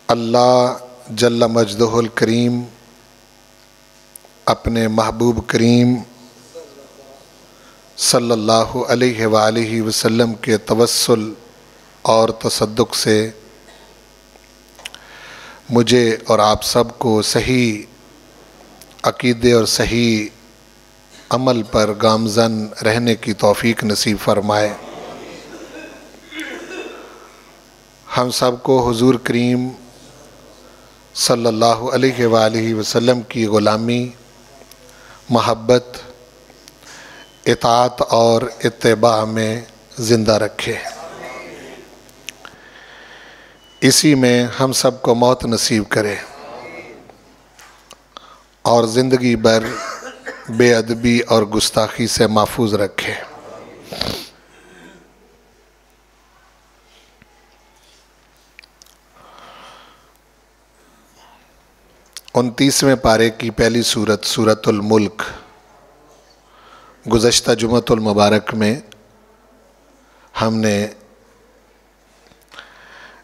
اللہ جل مجدہ الکریم اپنے محبوب کریم صلی اللہ علیہ وآلہ وسلم کے توسل اور تصدق سے مجھے اور آپ سب کو صحیح عقیدے اور صحیح عمل پر گامزن رہنے کی توفیق نصیب فرمائے۔ ہم سب کو حضور کریم صلی اللہ علیہ وآلہ وسلم کی غلامی، محبت، اطاعت اور اتباع میں زندہ رکھے۔ اسی میں ہم سب کو موت نصیب کرے اور زندگی بھر بے ادبی اور گستاخی سے محفوظ رکھے۔ 29ویں پارے کی پہلی سورت سورۃ الملک گزشتہ جمعۃ المبارک میں ہم نے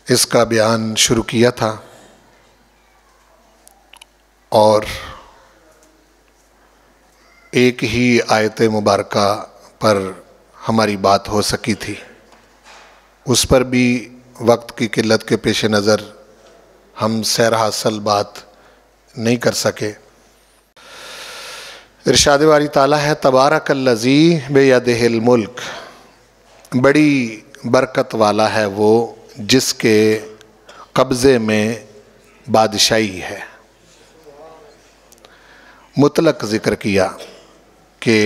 اس کا بیان شروع کیا تھا اور ایک ہی آیت مبارکہ پر ہماری بات ہو سکی تھی، اس پر بھی وقت کی قلت کے پیش نظر ہم سیر حاصل بات نہیں کر سکے۔ ارشاد باری تعالیٰ ہے تبارک الذی بیدہ الملک، بڑی برکت والا ہے وہ جس کے قبضے میں بادشاہی ہے۔ مطلق ذکر کیا کہ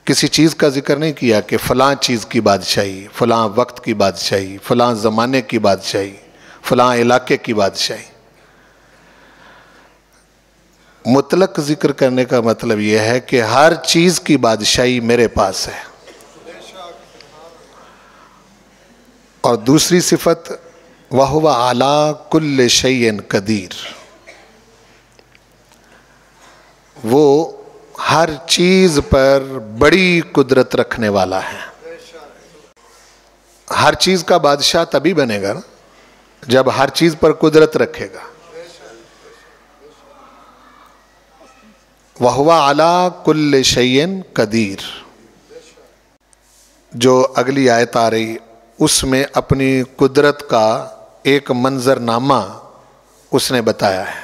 کسی چیز کا ذکر نہیں کیا کہ فلاں چیز کی بادشاہی، فلاں وقت کی بادشاہی، فلاں زمانے کی بادشاہی، فلاں علاقے کی بادشاہی۔ مطلق ذکر کرنے کا مطلب یہ ہے کہ ہر چیز کی بادشاہی میرے پاس ہے۔ اور دوسری صفت وَهُوَ عَلَىٰ كُلِّ شَيْءٍ قَدِيرٌ، وہ ہر چیز پر بڑی قدرت رکھنے والا ہے۔ ہر چیز کا بادشاہ تبھی بنے گا نا جب ہر چیز پر قدرت رکھے گا۔ وَهُوَ عَلَىٰ كُلِّ شَيْءٍ قَدِيرٌ، جو اگلی آیت آ رہی اس میں اپنی قدرت کا ایک منظرنامہ اس نے بتایا ہے۔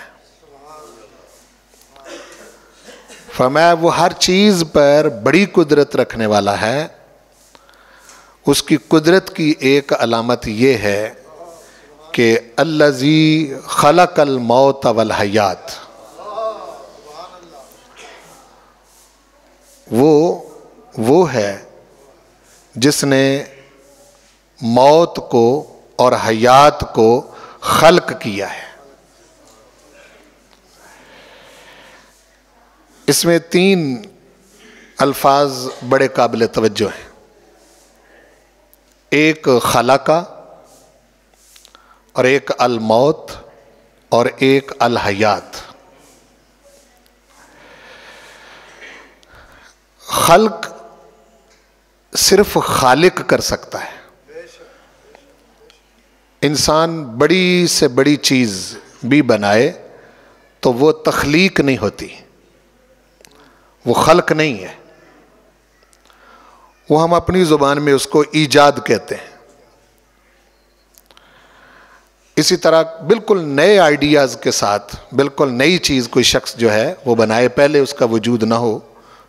فرمایا وہ ہر چیز پر بڑی قدرت رکھنے والا ہے۔ اس کی قدرت کی ایک علامت یہ ہے کہ الذی خلق الموت والحیات، وہ ہے جس نے موت کو اور حیات کو خلق کیا ہے۔ اس میں 3 الفاظ بڑے قابل توجہ ہیں، ایک خلقہ اور ایک الموت اور ایک الحیات۔ خلق صرف خالق کر سکتا ہے۔ انسان بڑی سے بڑی چیز بھی بنائے تو وہ تخلیق نہیں ہوتی، وہ خلق نہیں ہے، وہ ہم اپنی زبان میں اس کو ایجاد کہتے ہیں۔ اسی طرح بالکل نئے آئیڈیاز کے ساتھ بالکل نئی چیز کوئی شخص جو ہے وہ بنائے، پہلے اس کا وجود نہ ہو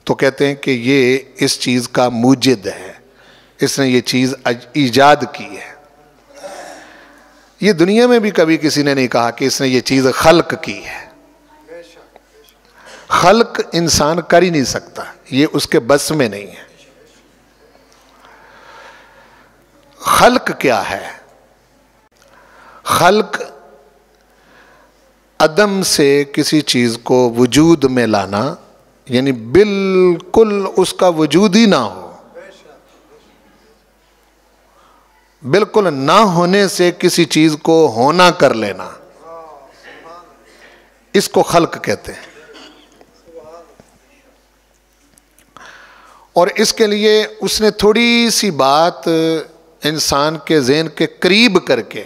تو کہتے ہیں کہ یہ اس چیز کا موجد ہے، اس نے یہ چیز ایجاد کی ہے۔ یہ دنیا میں بھی کبھی کسی نے نہیں کہا کہ اس نے یہ چیز خلق کی ہے۔ خلق انسان کر ہی نہیں سکتا، یہ اس کے بس میں نہیں ہے۔ خلق کیا ہے؟ خلق عدم سے کسی چیز کو وجود میں لانا، یعنی بالکل اس کا وجود ہی نہ ہو، بالکل نہ ہونے سے کسی چیز کو ہونا کر لینا، اس کو خلق کہتے ہیں۔ اور اس کے لیے اس نے تھوڑی سی بات انسان کے ذہن کے قریب کر کے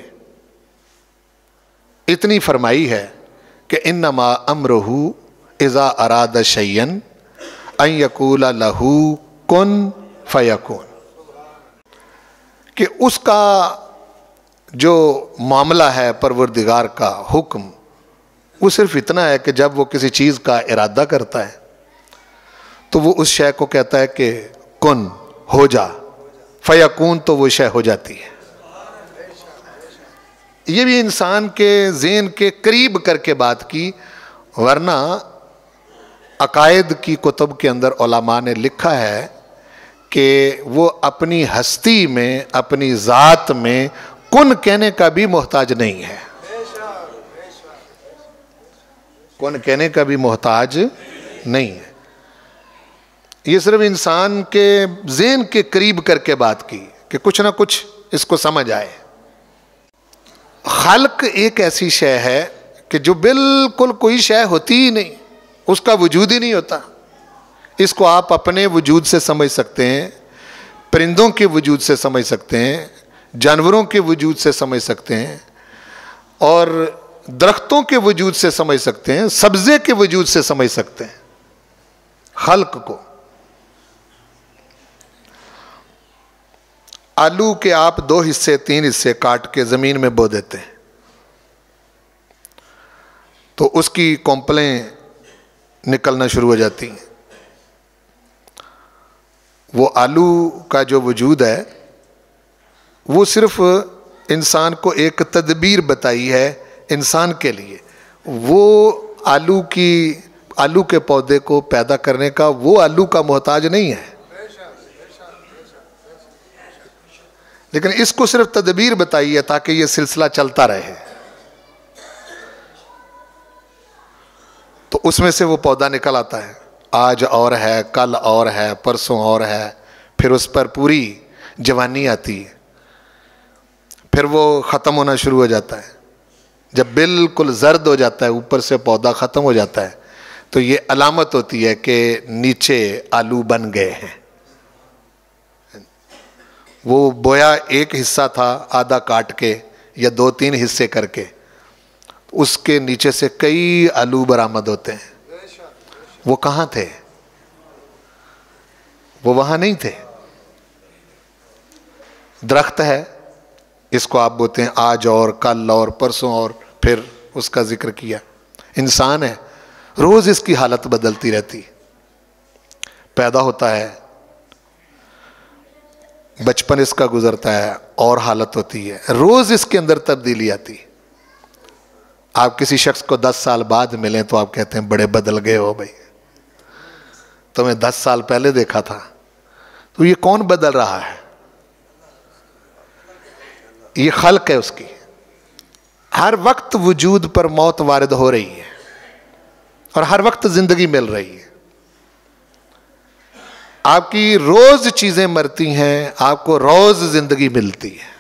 اتنی فرمائی ہے کہ انما امرہ اذا اراد شیئا ان یقول لہ کن فیکون، کہ اس کا جو معاملہ ہے پروردگار کا حکم وہ صرف اتنا ہے کہ جب وہ کسی چیز کا ارادہ کرتا ہے تو وہ اس شے کو کہتا ہے کہ کن، ہو جا، فیکون، تو وہ شے ہو جاتی ہے۔ یہ بھی انسان کے ذہن کے قریب کر کے بات کی، ورنہ عقائد کی کتب کے اندر علماء نے لکھا ہے کہ وہ اپنی ہستی میں، اپنی ذات میں کن کہنے کا بھی محتاج نہیں ہے، کن کہنے کا بھی محتاج نہیں ہے۔ یہ صرف انسان کے ذہن کے قریب کر کے بات کی کہ کچھ نہ کچھ اس کو سمجھ آئے۔ خلق ایک ایسی شے ہے کہ جو بالکل کوئی شے ہوتی ہی نہیں، اس کا وجود ہی نہیں ہوتا۔ اس کو آپ اپنے وجود سے سمجھ سکتے ہیں، پرندوں کے وجود سے سمجھ سکتے ہیں، جانوروں کے وجود سے سمجھ سکتے ہیں، اور درختوں کے وجود سے سمجھ سکتے ہیں، سبزے کے وجود سے سمجھ سکتے ہیں خلق کو۔ آلو کے آپ 2 حصے 3 حصے کاٹ کے زمین میں بو دیتے ہیں تو اس کی کونپلیں نکلنا شروع ہو جاتی ہیں۔ وہ آلو کا جو وجود ہے وہ صرف انسان کو ایک تدبیر بتائی ہے انسان کے لیے، وہ آلو کے پودے کو پیدا کرنے کا وہ آلو کا محتاج نہیں ہے، لیکن اس کو صرف تدبیر بتائی ہے تاکہ یہ سلسلہ چلتا رہے۔ تو اس میں سے وہ پودا نکل آتا ہے، آج اور ہے، کل اور ہے، پرسوں اور ہے، پھر اس پر پوری جوانی آتی ہے، پھر وہ ختم ہونا شروع ہو جاتا ہے۔ جب بالکل زرد ہو جاتا ہے، اوپر سے پودا ختم ہو جاتا ہے، تو یہ علامت ہوتی ہے کہ نیچے آلو بن گئے ہیں۔ وہ بویا ایک حصہ تھا آدھا کاٹ کے یا 2-3 حصے کر کے، اس کے نیچے سے کئی آلو برآمد ہوتے ہیں۔ وہ کہاں تھے؟ وہ وہاں نہیں تھے۔ درخت ہے، اس کو آپ بولتے ہیں آج اور کل اور پرسوں اور، پھر اس کا ذکر کیا۔ انسان ہے، روز اس کی حالت بدلتی رہتی، پیدا ہوتا ہے، بچپن اس کا گزرتا ہے اور حالت ہوتی ہے، روز اس کے اندر تبدیلی آتی۔ آپ کسی شخص کو 10 سال بعد ملیں تو آپ کہتے ہیں بڑے بدل گئے ہو بھائی، تمہیں 10 سال پہلے دیکھا تھا۔ تو یہ کون بدل رہا ہے؟ یہ خلق ہے اس کی۔ ہر وقت وجود پر موت وارد ہو رہی ہے اور ہر وقت زندگی مل رہی ہے۔ آپ کی روز چیزیں مرتی ہیں، آپ کو روز زندگی ملتی ہے۔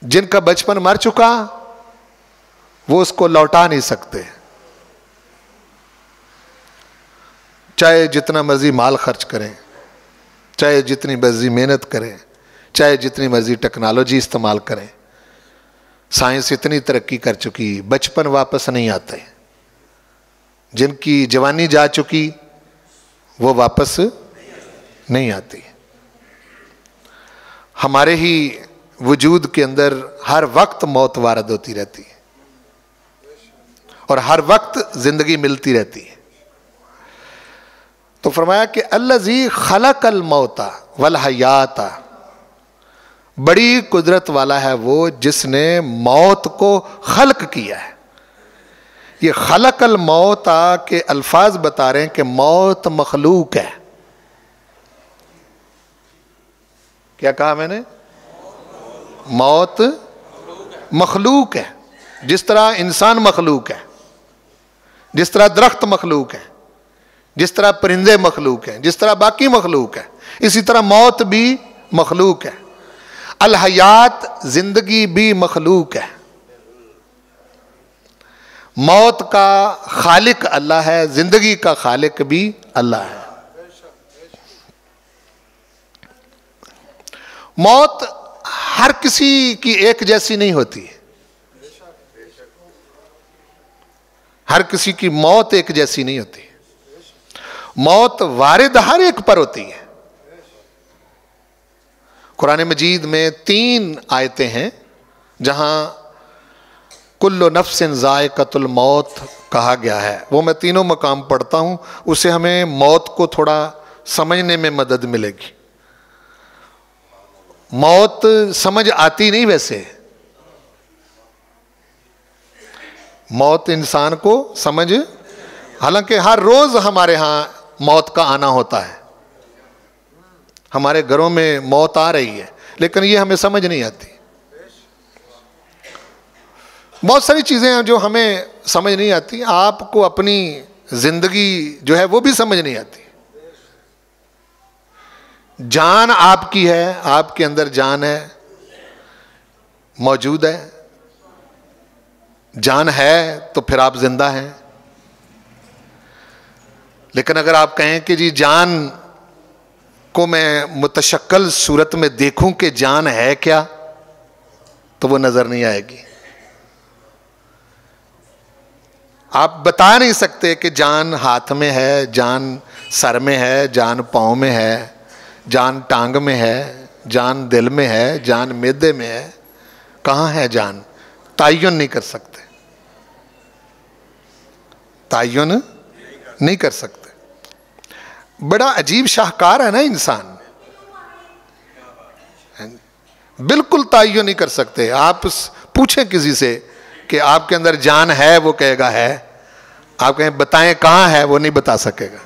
جن کا بچپن مر چکا وہ اس کو لوٹا نہیں سکتے، چاہے جتنا مرضی مال خرچ کریں، چاہے جتنی مرضی محنت کریں، چاہے جتنی مرضی ٹیکنالوجی استعمال کریں۔ سائنس اتنی ترقی کر چکی، بچپن واپس نہیں آتے۔ جن کی جوانی جا چکی وہ واپس نہیں آتی۔ ہمارے ہی وجود کے اندر ہر وقت موت وارد ہوتی رہتی ہے اور ہر وقت زندگی ملتی رہتی ہے۔ تو فرمایا کہ الذی خلق الموت والحیات، بڑی قدرت والا ہے وہ جس نے موت کو خلق کیا ہے۔ یہ خلق الموت کے الفاظ بتا رہے ہیں کہ موت مخلوق ہے۔ کیا کہا میں نے؟ موت مخلوق ہے۔ جس طرح انسان مخلوق ہے، جس طرح درخت مخلوق ہے، جس طرح پرندے مخلوق ہیں، جس طرح باقی مخلوق ہے، اسی طرح موت بھی مخلوق ہے۔ الحیات، زندگی بھی مخلوق ہے۔ موت کا خالق اللہ ہے، زندگی کا خالق بھی اللہ ہے۔ موت ہر کسی کی ایک جیسی نہیں ہوتی، ہر کسی کی موت ایک جیسی نہیں ہوتی، موت وارد ہر ایک پر ہوتی ہے۔ قرآن مجید میں 3 آیتیں ہیں جہاں کل نفس ذائقۃ الموت کہا گیا ہے، وہ میں تینوں مقام پڑھتا ہوں، اس سے ہمیں موت کو تھوڑا سمجھنے میں مدد ملے گی۔ موت سمجھ آتی نہیں ویسے، موت انسان کو سمجھ، حالانکہ ہر روز ہمارے ہاں موت کا آنا ہوتا ہے، ہمارے گھروں میں موت آ رہی ہے، لیکن یہ ہمیں سمجھ نہیں آتی۔ بہت ساری چیزیں ہیں جو ہمیں سمجھ نہیں آتی، آپ کو اپنی زندگی جو ہے وہ بھی سمجھ نہیں آتی۔ جان آپ کی ہے، آپ کے اندر جان ہے، موجود ہے، جان ہے تو پھر آپ زندہ ہیں۔ لیکن اگر آپ کہیں کہ جی جان کو میں متشکل صورت میں دیکھوں کہ جان ہے کیا، تو وہ نظر نہیں آئے گی۔ آپ بتا نہیں سکتے کہ جان ہاتھ میں ہے، جان سر میں ہے، جان پاؤں میں ہے، جان ٹانگ میں ہے، جان دل میں ہے، جان معدے میں ہے، کہاں ہے جان؟ تعین نہیں کر سکتے، تعین نہیں کر سکتے۔ بڑا عجیب شاہکار ہے نا انسان، بالکل تعین نہیں کر سکتے۔ آپ پوچھیں کسی سے کہ آپ کے اندر جان ہے، وہ کہے گا ہے، آپ کہیں بتائیں کہاں ہے، وہ نہیں بتا سکے گا،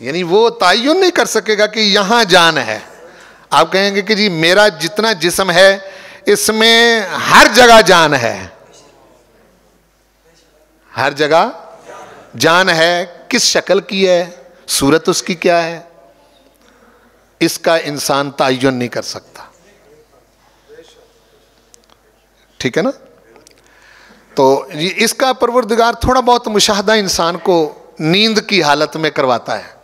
یعنی وہ تعین نہیں کر سکے گا کہ یہاں جان ہے۔ آپ کہیں گے کہ جی میرا جتنا جسم ہے اس میں ہر جگہ جان ہے، ہر جگہ جان ہے، کس شکل کی ہے، صورت اس کی کیا ہے، اس کا انسان تعین نہیں کر سکتا، ٹھیک ہے نا؟ تو اس کا پروردگار تھوڑا بہت مشاہدہ انسان کو نیند کی حالت میں کرواتا ہے،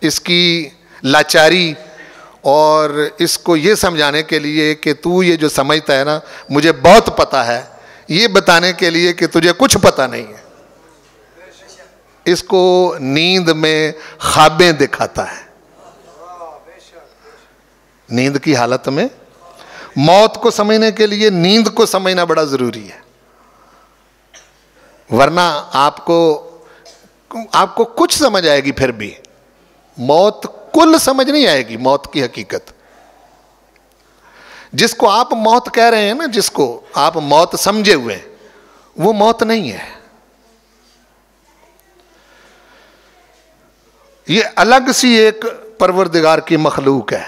اس کی لاچاری اور اس کو یہ سمجھانے کے لیے کہ تو یہ جو سمجھتا ہے نا مجھے بہت پتہ ہے، یہ بتانے کے لیے کہ تجھے کچھ پتہ نہیں ہے۔ اس کو نیند میں خوابیں دکھاتا ہے، نیند کی حالت میں۔ موت کو سمجھنے کے لیے نیند کو سمجھنا بڑا ضروری ہے، ورنہ آپ کو کچھ سمجھ آئے گی پھر بھی موت کل سمجھ نہیں آئے گی، موت کی حقیقت۔ جس کو آپ موت کہہ رہے ہیں نا، جس کو آپ موت سمجھے ہوئے، وہ موت نہیں ہے، یہ الگ سی ایک پروردگار کی مخلوق ہے۔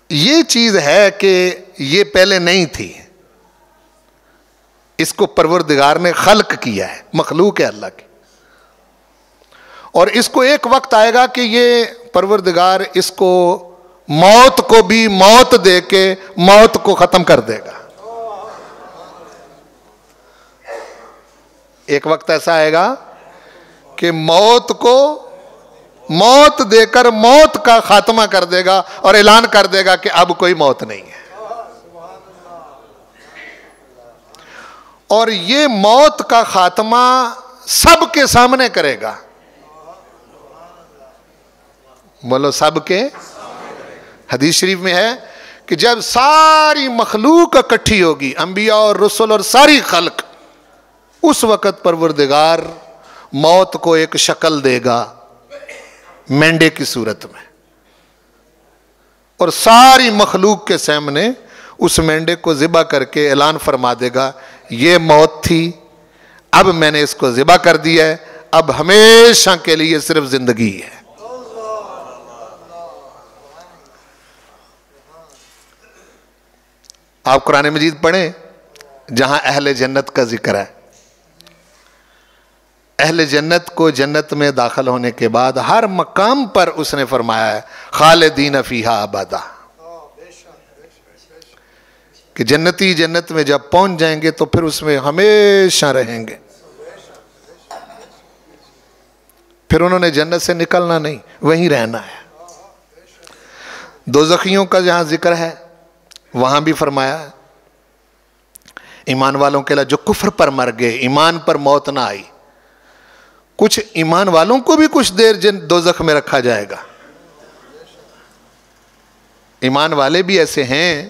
یہ چیز ہے کہ یہ پہلے نہیں تھی، اس کو پروردگار نے خلق کیا ہے، مخلوق ہے اللہ کی، اور اس کو ایک وقت آئے گا کہ یہ پروردگار اس کو موت کو بھی موت دے کے موت کو ختم کر دے گا۔ ایک وقت ایسا آئے گا کہ موت کو موت دے کر موت کا خاتمہ کر دے گا اور اعلان کر دے گا کہ اب کوئی موت نہیں ہے۔ اور یہ موت کا خاتمہ سب کے سامنے کرے گا، بولو سب کے۔ حدیث شریف میں ہے کہ جب ساری مخلوق اکٹھی ہوگی، انبیاء اور رسول اور ساری خلق، اس وقت پروردگار موت کو ایک شکل دے گا مینڈے کی صورت میں، اور ساری مخلوق کے سامنے اس مینڈے کو ذبح کر کے اعلان فرما دے گا یہ موت تھی، اب میں نے اس کو ذبح کر دیا ہے، اب ہمیشہ کے لیے صرف زندگی ہے۔ آپ قرآن مجید پڑھیں جہاں اہل جنت کا ذکر ہے، اہل جنت کو جنت میں داخل ہونے کے بعد ہر مقام پر اس نے فرمایا ہے خالدین فیہا ابدا، کہ جنتی جنت میں جب پہنچ جائیں گے تو پھر اس میں ہمیشہ رہیں گے۔ پھر انہوں نے جنت سے نکلنا نہیں، وہیں رہنا ہے۔ دوزخیوں کا جہاں ذکر ہے وہاں بھی فرمایا ایمان والوں کے لیے جو کفر پر مر گئے، ایمان پر موت نہ آئی، کچھ ایمان والوں کو بھی کچھ دیر دوزخ میں رکھا جائے گا۔ ایمان والے بھی ایسے ہیں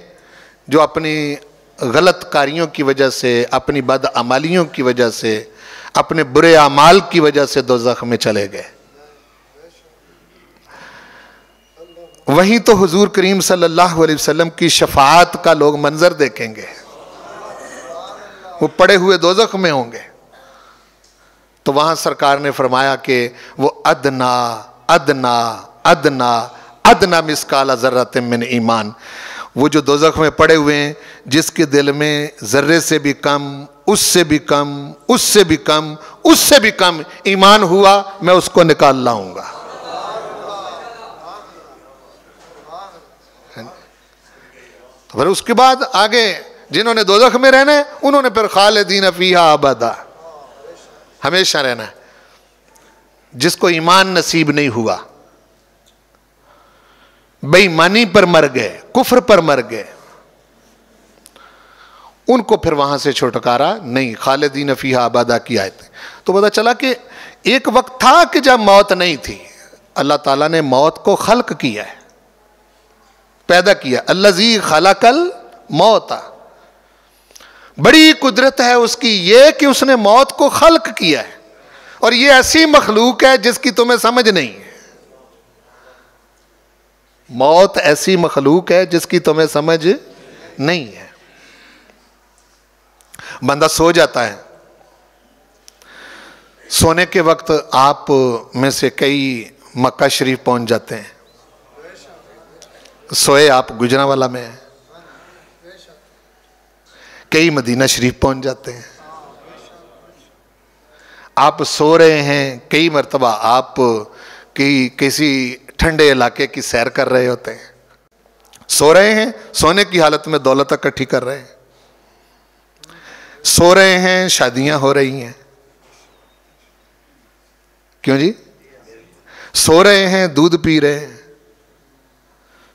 جو اپنی غلط کاریوں کی وجہ سے، اپنی بد عمالیوں کی وجہ سے، اپنے برے اعمال کی وجہ سے دوزخ میں چلے گئے۔ وہیں تو حضور کریم صلی اللہ علیہ وسلم کی شفاعت کا لوگ منظر دیکھیں گے، وہ پڑے ہوئے دوزخ میں ہوں گے، تو وہاں سرکار نے فرمایا کہ وہ ادنا ادنا ادنا ادنا مسقال ذرۃ من ایمان، وہ جو دوزخ میں پڑے ہوئے ہیں جس کے دل میں ذرے سے بھی کم، اس سے بھی کم، اس سے بھی کم، اس سے بھی کم ایمان ہوا، میں اس کو نکال لاؤں گا۔ پھر اس کے بعد آگے جنہوں نے دوزخ میں رہنا ہے انہوں نے پھر خالدین فیہا ابدا، ہمیشہ رہنا ہے۔ جس کو ایمان نصیب نہیں ہوا، بے ایمانی پر مر گئے، کفر پر مر گئے، ان کو پھر وہاں سے چھٹکارا نہیں۔ خالدین فیہا ابدا کی آیت، تو پتہ چلا کہ ایک وقت تھا کہ جب موت نہیں تھی، اللہ تعالیٰ نے موت کو خلق کیا ہے، پیدا کیا۔ الذی خلق الموت، بڑی قدرت ہے اس کی یہ کہ اس نے موت کو خلق کیا ہے، اور یہ ایسی مخلوق ہے جس کی تمہیں سمجھ نہیں ہے۔ موت ایسی مخلوق ہے جس کی تمہیں سمجھ نہیں ہے۔ بندہ سو جاتا ہے، سونے کے وقت آپ میں سے کئی مکہ شریف پہنچ جاتے ہیں، سوئے آپ گجرانوالہ میں ہیں، کئی مدینہ شریف پہنچ جاتے ہیں، آپ سو رہے ہیں، کئی مرتبہ آپ کسی ٹھنڈے علاقے کی سیر کر رہے ہوتے ہیں، سو رہے ہیں، سونے کی حالت میں دولت اکٹھی کر رہے ہیں، سو رہے ہیں، شادیاں ہو رہی ہیں، کیوں جی؟ سو رہے ہیں، دودھ پی رہے ہیں،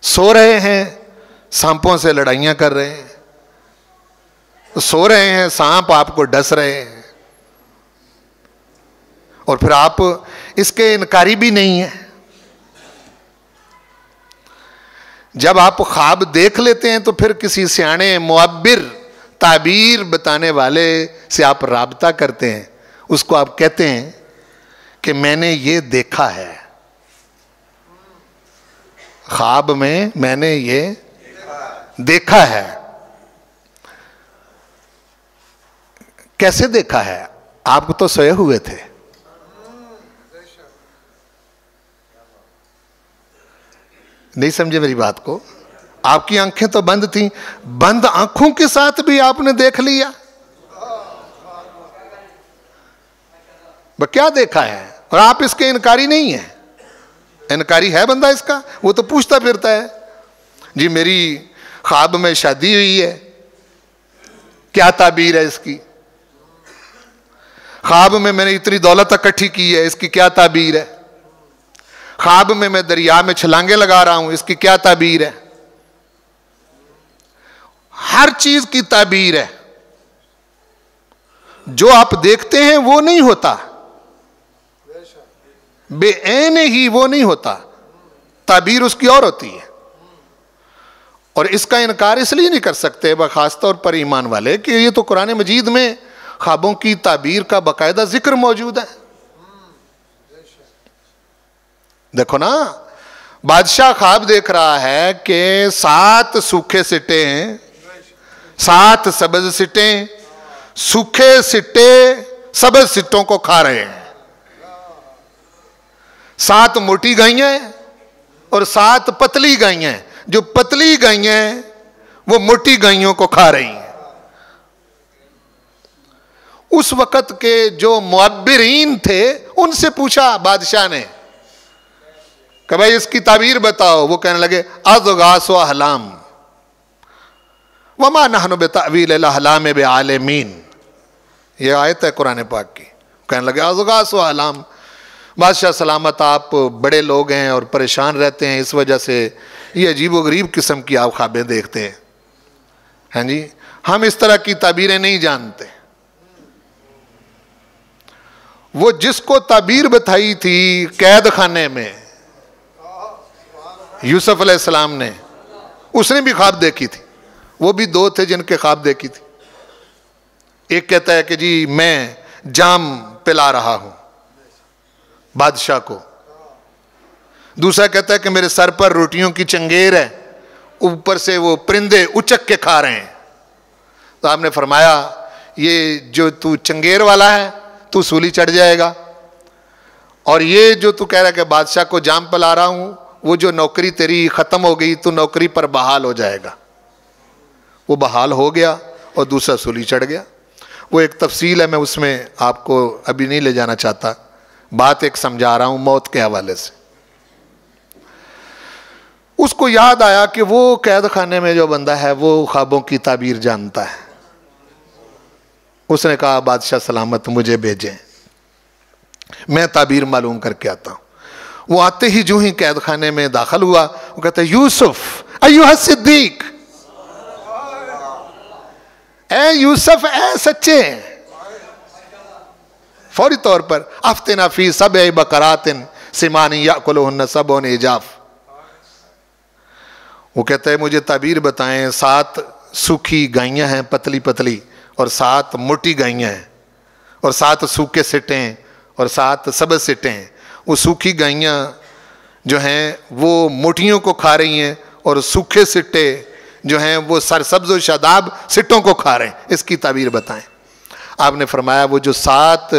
سو رہے ہیں، سانپوں سے لڑائیاں کر رہے ہیں، سو رہے ہیں، سانپ آپ کو ڈس رہے ہیں، اور پھر آپ اس کے انکاری بھی نہیں ہیں۔ جب آپ خواب دیکھ لیتے ہیں تو پھر کسی سیانے معبر تعبیر بتانے والے سے آپ رابطہ کرتے ہیں، اس کو آپ کہتے ہیں کہ میں نے یہ دیکھا ہے، خواب میں میں نے یہ دیکھا ہے۔ کیسے دیکھا ہے؟ آپ تو سوئے ہوئے تھے، نہیں سمجھے میری بات کو؟ آپ کی آنکھیں تو بند تھیں، بند آنکھوں کے ساتھ بھی آپ نے دیکھ لیا۔ کیا دیکھا ہے؟ اور آپ اس کے انکاری نہیں ہیں۔ انکاری ہے بندہ اس کا، وہ تو پوچھتا پھرتا ہے جی میری خواب میں شادی ہوئی ہے، کیا تعبیر ہے اس کی؟ خواب میں میں نے اتنی دولت اکٹھی کی ہے، اس کی کیا تعبیر ہے؟ خواب میں دریا میں چھلانگے لگا رہا ہوں، اس کی کیا تعبیر ہے؟ ہر چیز کی تعبیر ہے، جو آپ دیکھتے ہیں وہ نہیں ہوتا، بے عین ہی وہ نہیں ہوتا، تعبیر اس کی اور ہوتی ہے۔ اور اس کا انکار اس لیے نہیں کر سکتے خاص طور پر ایمان والے کہ یہ تو قرآن مجید میں خوابوں کی تعبیر کا باقاعدہ ذکر موجود ہے۔ دیکھو نا، بادشاہ خواب دیکھ رہا ہے کہ 7 سوکھے سٹے ہیں، 7 سبز سٹے، سوکھے سٹے سبز سٹوں کو کھا رہے ہیں، 7 موٹی گائیاں ہیں اور 7 پتلی گائیاں ہیں، جو پتلی گائیاں ہیں وہ موٹی گائیوں کو کھا رہی ہیں۔ اس وقت کے جو معبرین تھے ان سے پوچھا بادشاہ نے کہ بھائی اس کی تعبیر بتاؤ، وہ کہنے لگے اضغاث و احلام وما نحن بتأویل الاحلام بعالمین، یہ آیت ہے قرآن پاک کی۔ کہنے لگے اضغاث و احلام، بادشاہ سلامت آپ بڑے لوگ ہیں اور پریشان رہتے ہیں، اس وجہ سے یہ عجیب و غریب قسم کی آپ خوابیں دیکھتے ہیں. ہاں جی، ہم اس طرح کی تعبیریں نہیں جانتے. وہ جس کو تعبیر بتائی تھی قید خانے میں یوسف علیہ السلام نے، اس نے بھی خواب دیکھی تھی. وہ بھی دو تھے جن کے خواب دیکھی تھی. ایک کہتا ہے کہ جی میں جام پلا رہا ہوں بادشاہ کو. دوسرا کہتا ہے کہ میرے سر پر روٹیوں کی چنگیر ہے، اوپر سے وہ پرندے اچک کے کھا رہے ہیں. تو آپ نے فرمایا یہ جو تو چنگیر والا ہے تو سولی چڑھ جائے گا، اور یہ جو تو کہہ رہا ہے کہ بادشاہ کو جام پلا رہا ہوں، وہ جو نوکری تیری ختم ہو گئی تو نوکری پر بحال ہو جائے گا. وہ بحال ہو گیا اور دوسرا سولی چڑھ گیا. وہ ایک تفصیل ہے، میں اس میں آپ کو ابھی نہیں لے جانا چاہتا. بات ایک سمجھا رہا ہوں موت کے حوالے سے. اس کو یاد آیا کہ وہ قید خانے میں جو بندہ ہے وہ خوابوں کی تعبیر جانتا ہے. اس نے کہا بادشاہ سلامت مجھے بھیجیں، میں تعبیر معلوم کر کے آتا ہوں. وہ آتے ہی جو ہی قید خانے میں داخل ہوا، وہ کہتا ہے یوسف ایوہ الصدیق، اے یوسف اے سچے. فوری طور پر افتنا فی سبع بقرات سمان یأکلہن سبع عجاف. وہ کہتا ہے مجھے تعبیر بتائیں، 7 سوکھی گائیاں ہیں پتلی پتلی، اور 7 موٹی گائیاں ہیں، اور 7 سوکھے سٹے ہیں، اور 7 سبز سٹے ہیں. وہ سوکھی گائیاں جو ہیں وہ موٹیوں کو کھا رہی ہیں، اور سوکھے سٹے جو ہیں وہ سرسبز و شاداب سٹوں کو کھا رہے ہیں. اس کی تعبیر بتائیں. آپ نے فرمایا وہ جو 7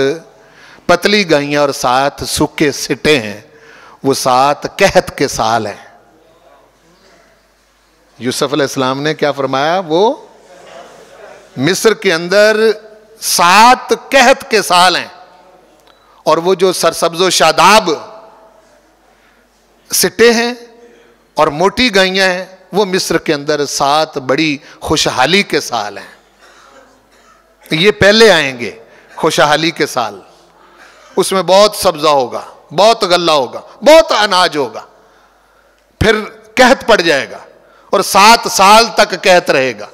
پتلی گائیاں اور 7 سوکھے سٹے ہیں وہ 7 قحط کے سال ہیں. یوسف علیہ السلام نے کیا فرمایا؟ وہ مصر کے اندر 7 قحط کے سال ہیں، اور وہ جو سرسبز و شاداب سٹے ہیں اور موٹی گائیاں ہیں وہ مصر کے اندر 7 بڑی خوشحالی کے سال ہیں. یہ پہلے آئیں گے خوشحالی کے سال. اس میں بہت سبزہ ہوگا، بہت غلہ ہوگا، بہت اناج ہوگا. پھر قحط پڑ جائے گا اور 7 سال تک قحط رہے گا.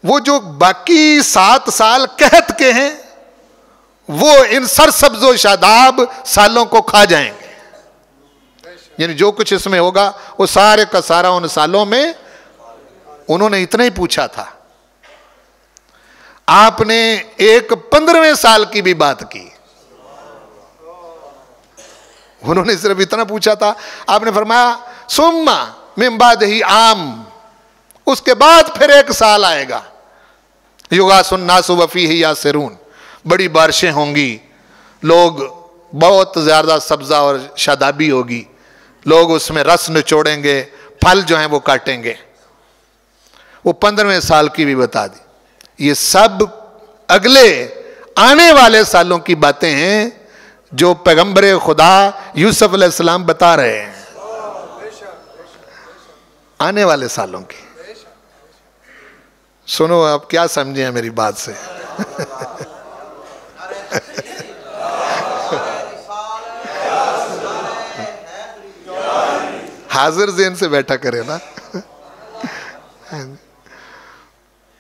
وہ جو باقی 7 سال قحط کے ہیں وہ ان سرسبز و شاداب سالوں کو کھا جائیں گے. یعنی جو کچھ اس میں ہوگا وہ سارے کا سارا ان سالوں میں. انہوں نے اتنا ہی پوچھا تھا، آپ نے ایک 15ویں سال کی بھی بات کی. انہوں نے صرف اتنا پوچھا تھا. آپ نے فرمایا ثم من بعدہ عام، اس کے بعد پھر 1 سال آئے گا. یغاث الناس وفیہ یاسرون، بڑی بارشیں ہوں گی، لوگ بہت زیادہ سبزہ اور شادابی ہوگی، لوگ اس میں رس نچوڑیں گے، پھل جو ہیں وہ کاٹیں گے. وہ 15ویں سال کی بھی بتا دی. یہ سب اگلے آنے والے سالوں کی باتیں ہیں جو پیغمبر خدا یوسف علیہ السلام بتا رہے ہیں. آنے والے سالوں کی. سنو آپ کیا سمجھیں میری بات سے. حاضر ذہن سے بیٹھا کرے نا،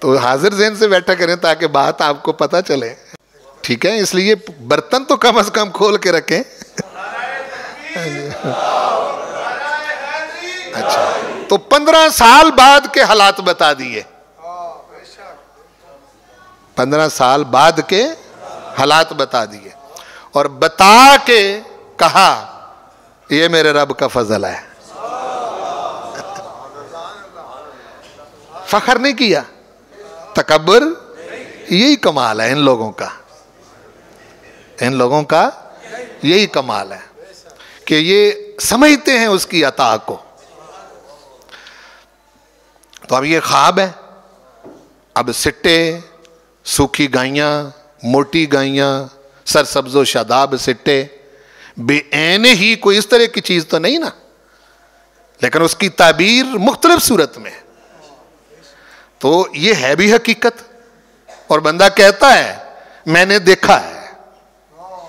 تو حاضر ذہن سے بیٹھا کریں تاکہ بات آپ کو پتہ چلے. ٹھیک ہے، اس لیے برتن تو کم از کم کھول کے رکھیں. اچھا، تو 15 سال بعد کے حالات بتا دیے. 15 سال بعد کے حالات بتا دیے، اور بتا کے کہا یہ میرے رب کا فضل ہے. فخر نہیں کیا، تکبر. یہی کمال ہے ان لوگوں کا. ان لوگوں کا یہی کمال ہے کہ یہ سمجھتے ہیں اس کی عطا کو. تو اب یہ خواب ہے. اب سٹے، سوکھی گائیاں، موٹی گائیاں، سرسبز و شاداب سٹے، بے عین ہی کوئی اس طرح کی چیز تو نہیں نا، لیکن اس کی تعبیر مختلف صورت میں. تو یہ ہے بھی حقیقت. اور بندہ کہتا ہے میں نے دیکھا ہے،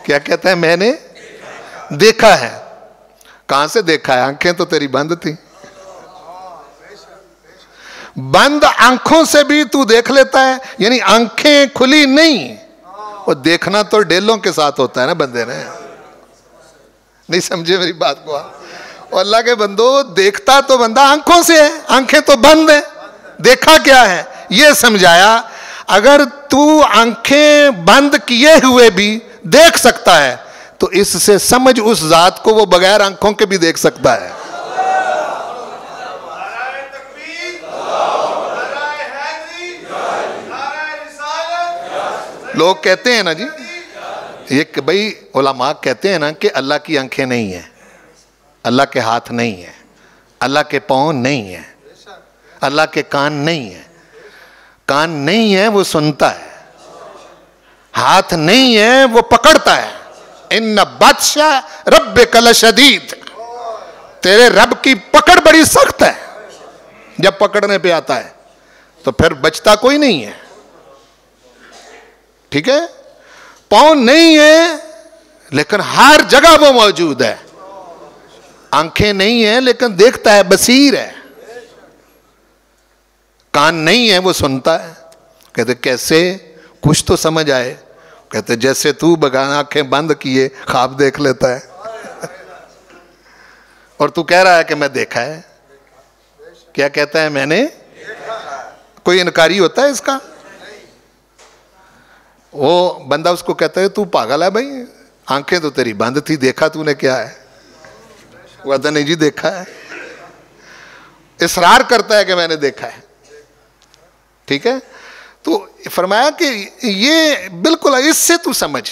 کیا کہتا ہے؟ میں نے دیکھا ہے. کہاں سے دیکھا ہے؟ آنکھیں تو تیری بند تھی. بند آنکھوں سے بھی تو دیکھ لیتا ہے، یعنی آنکھیں کھلی نہیں. وہ دیکھنا تو ڈیلوں کے ساتھ ہوتا ہے نا بندے نے. نہیں سمجھے میری بات کو؟ اور اللہ کے بندو، دیکھتا تو بندہ آنکھوں سے ہے، آنکھیں تو بند ہیں. دیکھا کیا ہے یہ سمجھایا. اگر تو آنکھیں بند کیے ہوئے بھی دیکھ سکتا ہے تو اس سے سمجھ اس ذات کو وہ بغیر آنکھوں کے بھی دیکھ سکتا ہے. لوگ کہتے ہیں نا جی، یہ کہ بھئی علماء کہتے ہیں نا کہ اللہ کی آنکھیں نہیں ہیں، اللہ کے ہاتھ نہیں ہیں، اللہ کے پاؤں نہیں ہیں، اللہ کے کان نہیں ہیں. کان نہیں ہے وہ سنتا ہے، ہاتھ نہیں ہے وہ پکڑتا ہے. ان بطش ربک لشدید، تیرے رب کی پکڑ بڑی سخت ہے. جب پکڑنے پہ آتا ہے تو پھر بچتا کوئی نہیں ہے. ٹھیک ہے؟ پاؤں نہیں ہے لیکن ہر جگہ وہ موجود ہے. آنکھیں نہیں ہیں لیکن دیکھتا ہے، بصیر ہے. کان نہیں ہے وہ سنتا ہے. کہتے کیسے؟ کچھ تو سمجھ آئے. کہتے جیسے تو بغیر آنکھیں بند کیے خواب دیکھ لیتا ہے اور تو کہہ رہا ہے کہ میں دیکھا ہے. کیا کہتا ہے؟ میں نے. کوئی انکاری ہوتا ہے اس کا؟ وہ بندہ اس کو کہتا ہے تو پاگل ہے بھائی، آنکھیں تو تیری بند تھی، دیکھا تو نے کیا ہے؟ وہ کہتا نہیں جی دیکھا ہے. اصرار کرتا ہے کہ میں نے دیکھا ہے. ٹھیک ہے؟ تو فرمایا کہ یہ بالکل اس سے تو سمجھ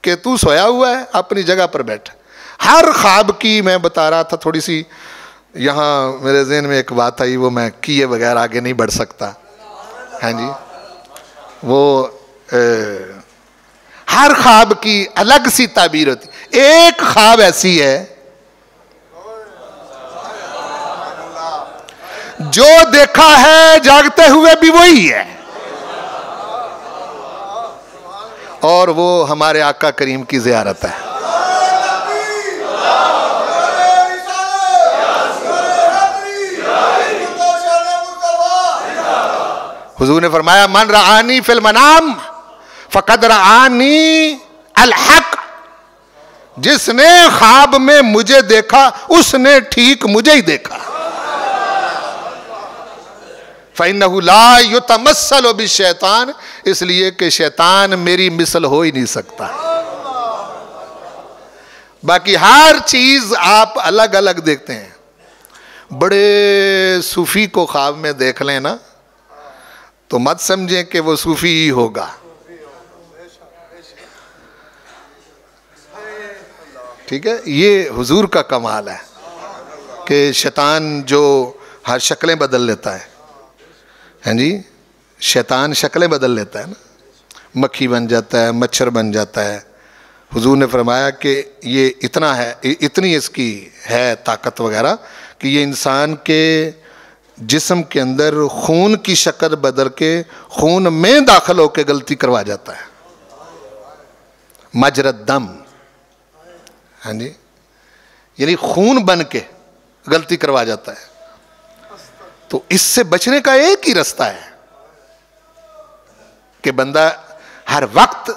کہ تو سویا ہوا ہے، اپنی جگہ پر بیٹھا. ہر خواب کی میں بتا رہا تھا، تھوڑی سی یہاں میرے ذہن میں ایک بات آئی، وہ میں کیے بغیر آگے نہیں بڑھ سکتا. ہاں جی، وہ ہر خواب کی الگ سی تعبیر ہوتی. ایک خواب ایسی ہے جو دیکھا ہے جاگتے ہوئے بھی وہی ہے، اور وہ ہمارے آقا کریم کی زیارت ہے. حضور نے فرمایا من رآنی فی المنام فقد رآنی الحق، جس نے خواب میں مجھے دیکھا اس نے ٹھیک مجھے ہی دیکھا. فَإِنَّهُ لَا يُتَمَثَّلُ بِالشَّيْطَانِ، اس لیے کہ شیطان میری مثل ہو ہی نہیں سکتا. باقی ہر چیز آپ الگ الگ دیکھتے ہیں. بڑے صوفی کو خواب میں دیکھ لیں نا تو مت سمجھیں کہ وہ صوفی ہی ہوگا. ٹھیک ہے؟ یہ حضور کا کمال ہے کہ شیطان جو ہر شکلیں بدل لیتا ہے. ہاں جی، شیطان شکلیں بدل لیتا ہے نا، مکھی بن جاتا ہے، مچھر بن جاتا ہے. حضور نے فرمایا کہ یہ اتنا ہے، اتنی اس کی ہے طاقت وغیرہ کہ یہ انسان کے جسم کے اندر خون کی شکل بدل کے خون میں داخل ہو کے غلطی کروا جاتا ہے. مجرد دم، ہاں جی، یعنی خون بن کے غلطی کروا جاتا ہے. تو اس سے بچنے کا ایک ہی رستہ ہے کہ بندہ ہر وقت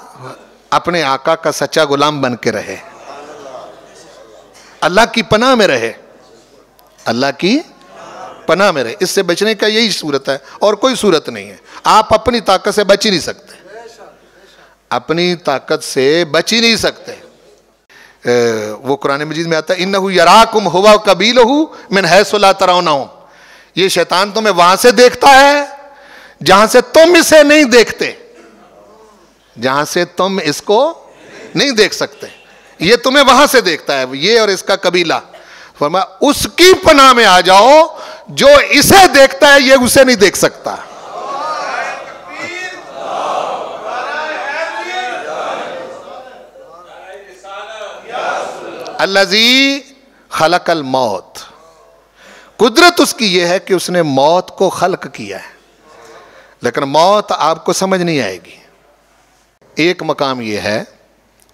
اپنے آقا کا سچا غلام بن کے رہے، اللہ کی پناہ میں رہے، اللہ کی پناہ میں رہے. اس سے بچنے کا یہی صورت ہے اور کوئی صورت نہیں ہے. آپ اپنی طاقت سے بچ ہی نہیں سکتے، اپنی طاقت سے بچ ہی نہیں سکتے. وہ قرآن مجید میں آتا ہے اِنَّهُ يَرَاكُمْ هُوَ وَقَبِيلُهُ مِنْ حَيْثُ لَا تَرَوْنَهُمْ. یہ شیطان تمہیں وہاں سے دیکھتا ہے جہاں سے تم اسے نہیں دیکھتے، جہاں سے تم اس کو نہیں دیکھ سکتے. یہ تمہیں وہاں سے دیکھتا ہے، یہ اور اس کا قبیلہ. فرمایا اس کی پناہ میں آ جاؤ، جو اسے دیکھتا ہے یہ اسے نہیں دیکھ سکتا. الذی خلق الموت، قدرت اس کی یہ ہے کہ اس نے موت کو خلق کیا ہے، لیکن موت آپ کو سمجھ نہیں آئے گی. ایک مقام یہ ہے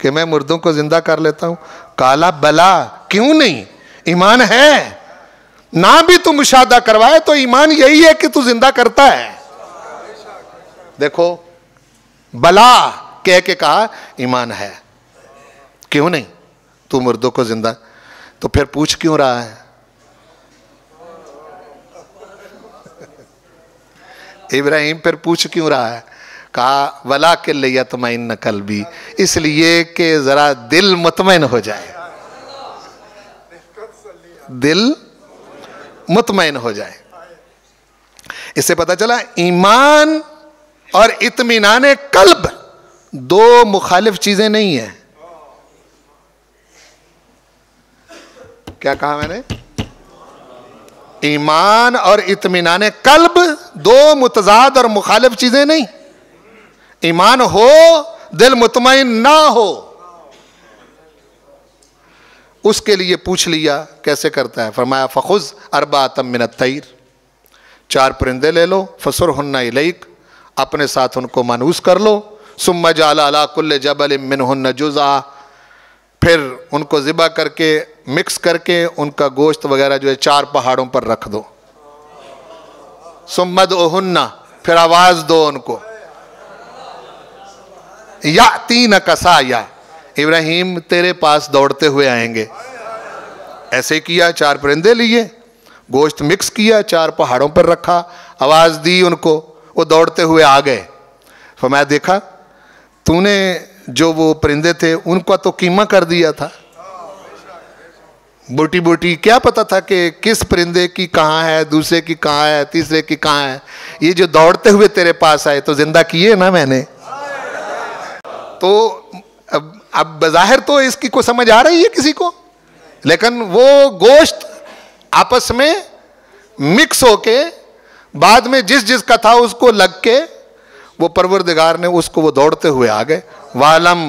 کہ میں مردوں کو زندہ کر لیتا ہوں؟ کالا بلا، کیوں نہیں، ایمان ہے، نہ بھی تو مشاہدہ کروائے تو ایمان یہی ہے کہ تو زندہ کرتا ہے۔ دیکھو بلا کہہ کے کہا، ایمان ہے، کیوں نہیں تو مردوں کو زندہ، تو پھر پوچھ کیوں رہا ہے؟ ابراہیم پھر پوچھ کیوں رہا ہے؟ کہا وَلَٰكِن لِيَطْمَئِنَّ قَلْبِي، اس لیے کہ ذرا دل مطمئن ہو جائے، دل مطمئن ہو جائے۔ اس سے پتہ چلا ایمان اور اطمینان قلب دو مخالف چیزیں نہیں ہیں۔ کیا کہا میں نے؟ ایمان اور اطمینان قلب دو متضاد اور مخالف چیزیں نہیں۔ ایمان ہو دل مطمئن نہ ہو، اس کے لیے پوچھ لیا کیسے کرتا ہے؟ فرمایا فخذ اربعۃ من الطیر، 4 پرندے لے لو، فصرہن الیک، اپنے ساتھ ان کو مانوس کر لو، ثم اجعل علی کل جبل منہن جزءا، پھر ان کو ذبح کر کے مکس کر کے ان کا گوشت وغیرہ جو ہے 4 پہاڑوں پر رکھ دو، ثم ادعوہن، پھر آواز دو ان کو، یأتینک سعیا، ابراہیم تیرے پاس دوڑتے ہوئے آئیں گے۔ ایسے کیا، 4 پرندے لیے، گوشت مکس کیا، 4 پہاڑوں پر رکھا، آواز دی ان کو، وہ دوڑتے ہوئے آ گئے۔ فرمایا دیکھا تو نے جو وہ پرندے تھے ان کو تو قیمہ کر دیا تھا، بوٹی بوٹی، کیا پتا تھا کہ کس پرندے کی کہاں ہے، دوسرے کی کہاں ہے، تیسرے کی کہاں ہے، یہ جو دوڑتے ہوئے تیرے پاس آئے تو زندہ کیے نا میں نے۔ تو اب بظاہر تو اس کی کو سمجھ آ رہی ہے کسی کو، لیکن وہ گوشت آپس میں مکس ہو کے بعد میں جس جس کا تھا اس کو لگ کے وہ پروردگار نے اس کو وہ دوڑتے ہوئے آ گئے۔ وَعَلَمْ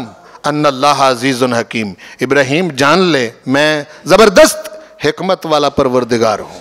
أَنَّ اللَّهَ عَزِيزٌ حَكِيمٌ، ابراہیم جان لے میں زبردست حکمت والا پروردگار ہوں۔